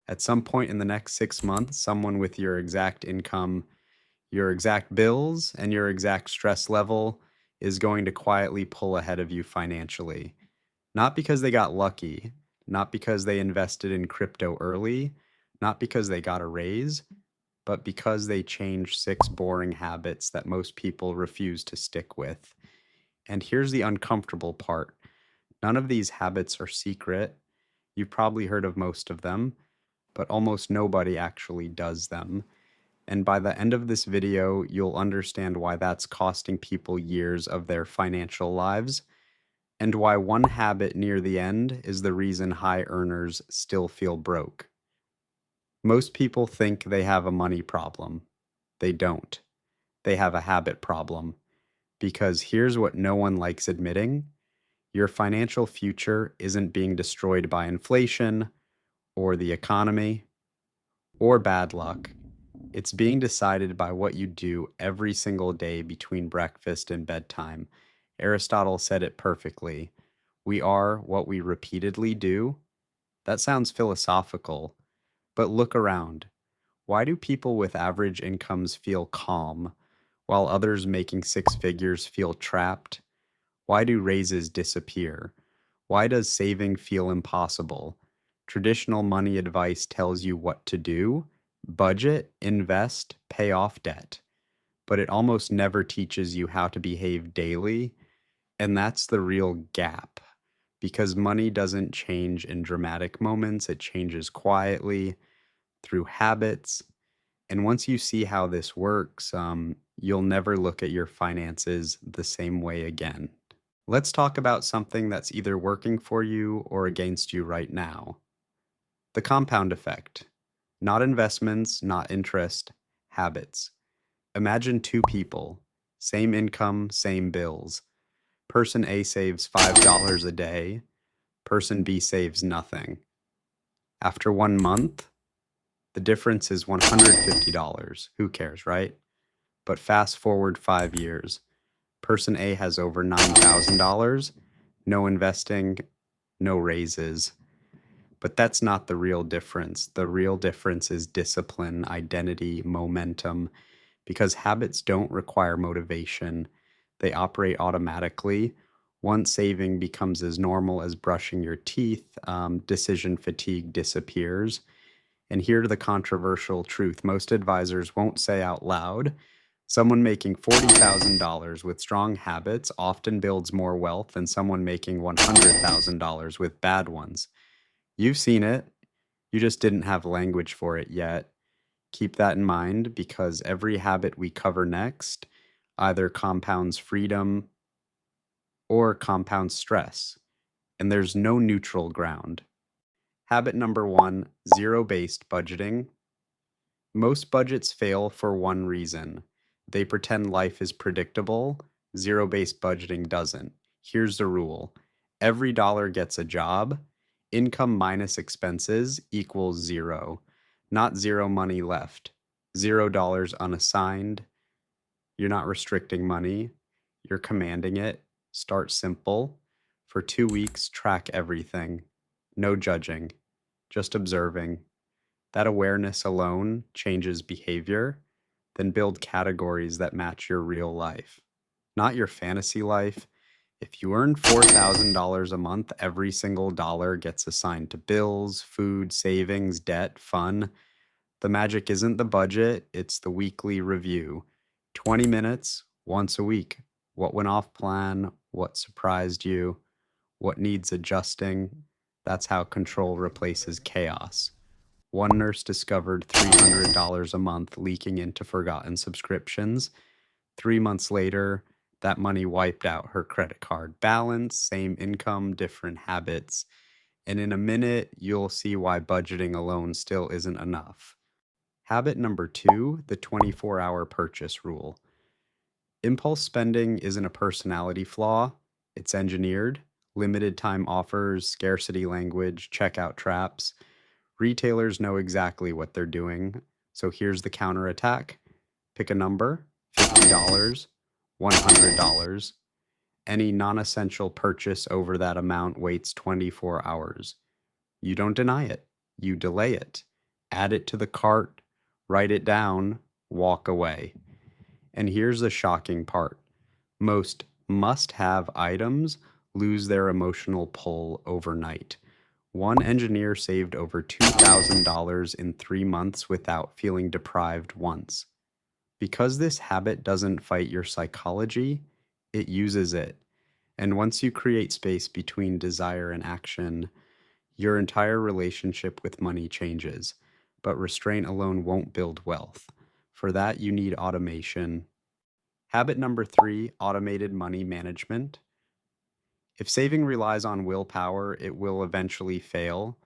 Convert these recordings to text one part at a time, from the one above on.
At some point in the next 6 months, someone with your exact income, your exact bills, and your exact stress level is going to quietly pull ahead of you financially. Not because they got lucky, not because they invested in crypto early, not because they got a raise, but because they changed six boring habits that most people refuse to stick with. And here's the uncomfortable part: none of these habits are secret. You've probably heard of most of them, but almost nobody actually does them. And by the end of this video, you'll understand why that's costing people years of their financial lives, and why one habit near the end is the reason high earners still feel broke. Most people think they have a money problem. They don't. They have a habit problem. Because here's what no one likes admitting: your financial future isn't being destroyed by inflation or the economy or bad luck. It's being decided by what you do every single day between breakfast and bedtime. Aristotle said it perfectly. We are what we repeatedly do. That sounds philosophical, but look around. Why do people with average incomes feel calm, while others making six figures feel trapped? Why do raises disappear? Why does saving feel impossible? Traditional money advice tells you what to do: budget, invest, pay off debt. But it almost never teaches you how to behave daily. And that's the real gap. Because money doesn't change in dramatic moments, it changes quietly through habits. And once you see how this works, you'll never look at your finances the same way again. Let's talk about something that's either working for you or against you right now: the compound effect. Not investments, not interest, habits. Imagine two people, same income, same bills. Person A saves $5 a day, person B saves nothing. After 1 month, the difference is $150. Who cares, right? But fast forward 5 years. Person A has over $9,000, no investing, no raises. But that's not the real difference. The real difference is discipline, identity, momentum, because habits don't require motivation. They operate automatically. Once saving becomes as normal as brushing your teeth, decision fatigue disappears. And here's the controversial truth most advisors won't say out loud: someone making $40,000 with strong habits often builds more wealth than someone making $100,000 with bad ones. You've seen it, you just didn't have language for it yet. Keep that in mind, because every habit we cover next either compounds freedom or compounds stress, and there's no neutral ground. Habit number one: zero-based budgeting. Most budgets fail for one reason: they pretend life is predictable. Zero-based budgeting doesn't. Here's the rule: every dollar gets a job. Income minus expenses equals zero. Not zero money left. $0 unassigned. You're not restricting money, you're commanding it. Start simple. For 2 weeks, track everything. No judging, just observing. That awareness alone changes behavior. Then build categories that match your real life, not your fantasy life. If you earn $4,000 a month, every single dollar gets assigned to bills, food, savings, debt, fun. The magic isn't the budget, it's the weekly review. 20 minutes, once a week. What went off plan? What surprised you? What needs adjusting? That's how control replaces chaos. One nurse discovered $300 a month leaking into forgotten subscriptions. 3 months later, that money wiped out her credit card balance. Same income, different habits. And in a minute, you'll see why budgeting alone still isn't enough. Habit number two: the 24-hour purchase rule. Impulse spending isn't a personality flaw, it's engineered. Limited time offers, scarcity language, checkout traps. Retailers know exactly what they're doing. So here's the counterattack: pick a number: $50, $100. Any non essential purchase over that amount waits 24 hours. You don't deny it, you delay it. add it to the cart, write it down, walk away. And here's the shocking part. Most must-have items lose their emotional pull overnight. One engineer saved over $2,000 in 3 months without feeling deprived once. Because this habit doesn't fight your psychology, it uses it. And once you create space between desire and action, your entire relationship with money changes. But restraint alone won't build wealth. For that, you need automation. Habit number 3, automated money management. If saving relies on willpower, it will eventually fail.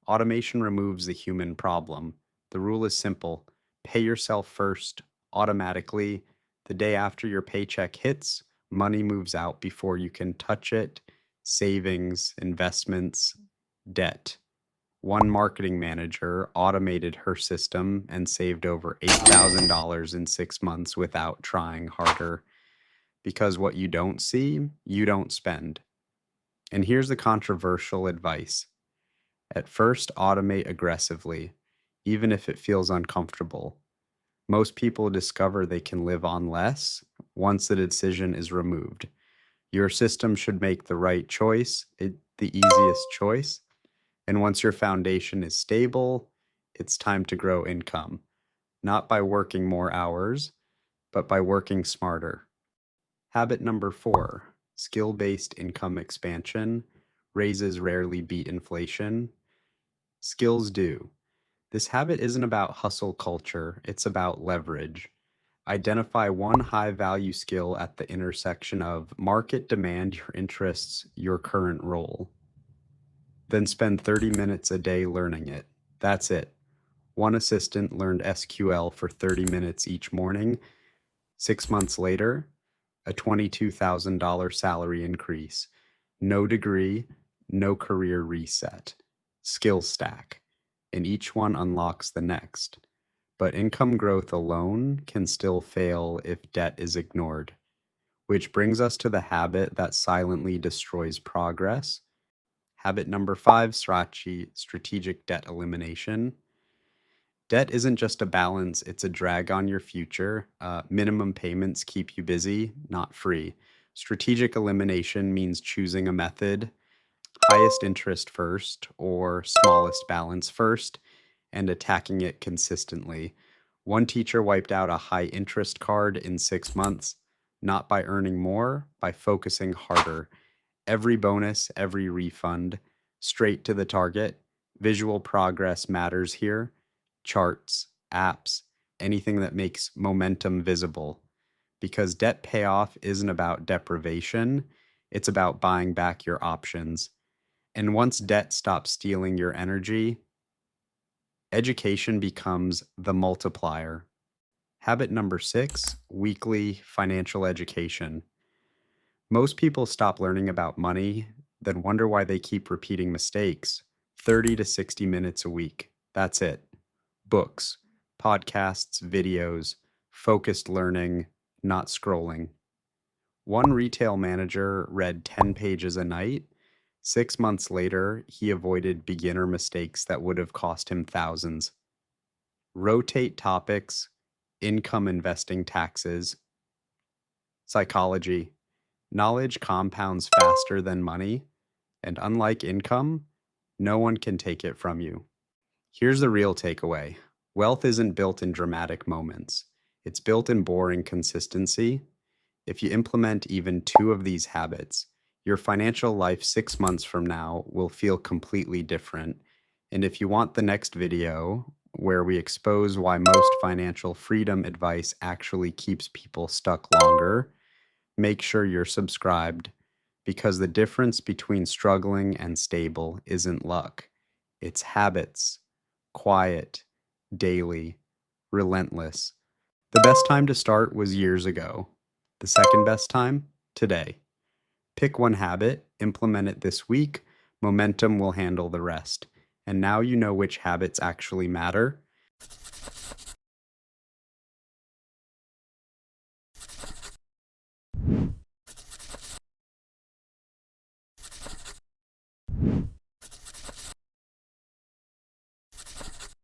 Automation removes the human problem. The rule is simple: pay yourself first, automatically. The day after your paycheck hits, money moves out before you can touch it. Savings, investments, debt. One marketing manager automated her system and saved over $8,000 in 6 months without trying harder. Because what you don't see, you don't spend. And here's the controversial advice. At first, automate aggressively, even if it feels uncomfortable. Most people discover they can live on less once the decision is removed. Your system should make the right choice, the easiest choice. And once your foundation is stable, it's time to grow income, not by working more hours, but by working smarter. Habit number 4, skill-based income expansion. Raises rarely beat inflation. Skills do. This habit isn't about hustle culture, it's about leverage. Identify one high-value skill at the intersection of market demand, your interests, your current role. Then spend 30 minutes a day learning it. That's it. One assistant learned SQL for 30 minutes each morning. 6 months later, a $22,000 salary increase. No degree, no career reset. Skill stack. And each one unlocks the next. But income growth alone can still fail if debt is ignored. Which brings us to the habit that silently destroys progress. Habit number 5, strategic debt elimination. Debt isn't just a balance, it's a drag on your future. Minimum payments keep you busy, not free. Strategic elimination means choosing a method, highest interest first or smallest balance first, and attacking it consistently. One teacher wiped out a high interest card in 6 months, not by earning more, by focusing harder. Every bonus, every refund, straight to the target. Visual progress matters here. Charts, apps, anything that makes momentum visible. Because debt payoff isn't about deprivation, it's about buying back your options. And once debt stops stealing your energy, education becomes the multiplier. Habit number 6, weekly financial education. Most people stop learning about money, then wonder why they keep repeating mistakes. 30 to 60 minutes a week. That's it. Books, podcasts, videos, focused learning, not scrolling. One retail manager read 10 pages a night. 6 months later, he avoided beginner mistakes that would have cost him thousands. Rotate topics, income investing taxes, psychology. Knowledge compounds faster than money, and unlike income, no one can take it from you. Here's the real takeaway. Wealth isn't built in dramatic moments. It's built in boring consistency. If you implement even 2 of these habits, your financial life 6 months from now will feel completely different. And if you want the next video, where we expose why most financial freedom advice actually keeps people stuck longer, make sure you're subscribed, because the difference between struggling and stable isn't luck. It's habits, quiet, daily, relentless. The best time to start was years ago. The second best time, today. Pick one habit, implement it this week, momentum will handle the rest. And now you know which habits actually matter.